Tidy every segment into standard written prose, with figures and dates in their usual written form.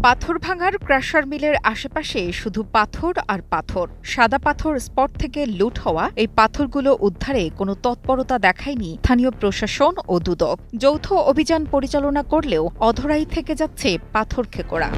পাথর ভাঙার ক্রাশার মিলের আশেপাশে শুধু পাথর আর পাথর। সাদা পাথর স্পট থেকে লুট হওয়া এই পাথরগুলো উদ্ধারে কোনো তৎপরতা দেখায়নি স্থানীয় প্রশাসন ও দুদক। যৌথ অভিযান পরিচালনা করলেও অধরাই থেকে যাচ্ছে পাথর খেকোড়া।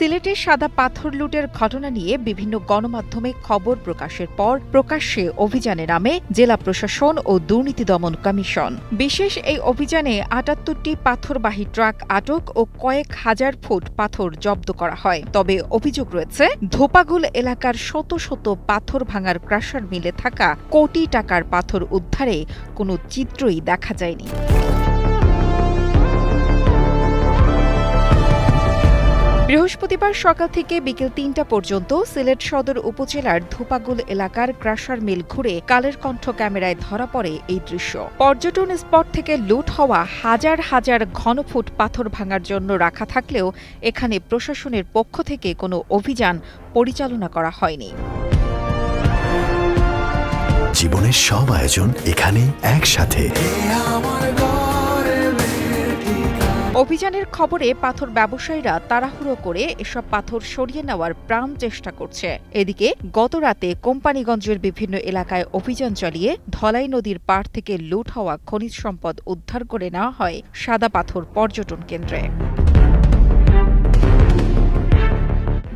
সিলেটে সাদা পাথর লুটের ঘটনা নিয়ে বিভিন্ন গণমাধ্যমে খবর প্রকাশের পর প্রকাশ্যে অভিযানে নামে জেলা প্রশাসন ও দুর্নীতি দমন কমিশন। বিশেষ এই অভিযানে ৭৮টি পাথরবাহী ট্রাক আটক ও কয়েক হাজার ফুট পাথর জব্দ করা হয়। তবে অভিযোগ রয়েছে, ধোপাগুল এলাকার শত শত পাথর ভাঙার ক্রাশার মিলে থাকা কোটি টাকার পাথর উদ্ধারে কোনো চিত্রই দেখা যায়নি। বৃহস্পতিবার সকাল থেকে বিকেল ৩টা পর্যন্ত সিলেট সদর উপজেলার ধোপাগুল এলাকার ক্রাশার মিল ঘুরে কালের কণ্ঠ ক্যামেরায় ধরা পড়ে এই দৃশ্য। পর্যটন স্পট থেকে লুট হওয়া হাজার হাজার ঘনফুট পাথর ভাঙার জন্য রাখা থাকলেও এখানে প্রশাসনের পক্ষ থেকে কোনো অভিযান পরিচালনা করা হয়নি। জীবনের সব আয়োজন এখানে একসাথে। অভিযানের খবরে পাথর ব্যবসায়ীরা তাড়াহুড়ো করে এসব পাথর সরিয়ে নেওয়ার প্রাণ চেষ্টা করছে। এদিকে গত রাতে কোম্পানিগঞ্জের বিভিন্ন এলাকায় অভিযান চালিয়ে ধলাই নদীর পাড় থেকে লুট হওয়া খনিজ সম্পদ উদ্ধার করে নেওয়া হয় সাদা পাথর পর্যটন কেন্দ্রে।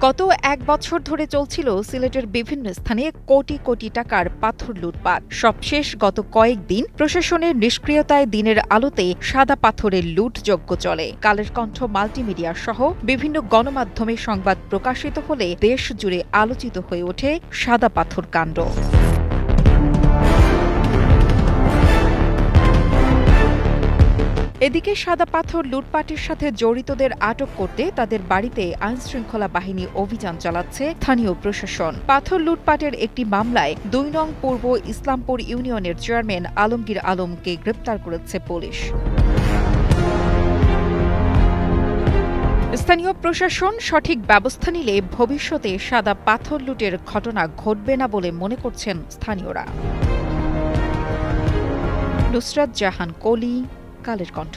গত ১ বছর ধরে চলছিল সিলেটের বিভিন্ন স্থানে কোটি কোটি টাকার পাথর লুটপাট। সবশেষ গত কয়েকদিন প্রশাসনের নিষ্ক্রিয়তায় দিনের আলোতে সাদা পাথরের লুটযজ্ঞ চলে। কালের কণ্ঠ মাল্টিমিডিয়া সহ বিভিন্ন গণমাধ্যমে সংবাদ প্রকাশিত হলে দেশ জুড়ে আলোচিত হয়ে ওঠে সাদা পাথর কাণ্ড। এদিকে সাদা পাথর লুটপাটের সাথে জড়িতদের আটক করতে তাদের বাড়িতে আইনশৃঙ্খলা বাহিনী অভিযান চালাচ্ছে স্থানীয় প্রশাসন। পাথর লুটপাটের একটি মামলায় ২ নং পূর্ব ইসলামপুর ইউনিয়নের চেয়ারম্যান আলমগীর আলমকে গ্রেপ্তার করেছে পুলিশ। স্থানীয় প্রশাসন সঠিক ব্যবস্থা নিলে ভবিষ্যতে সাদা পাথর লুটের ঘটনা ঘটবে না বলে মনে করছেন স্থানীয়রা। নুসরাত জাহান কলি, কালের কণ্ঠ।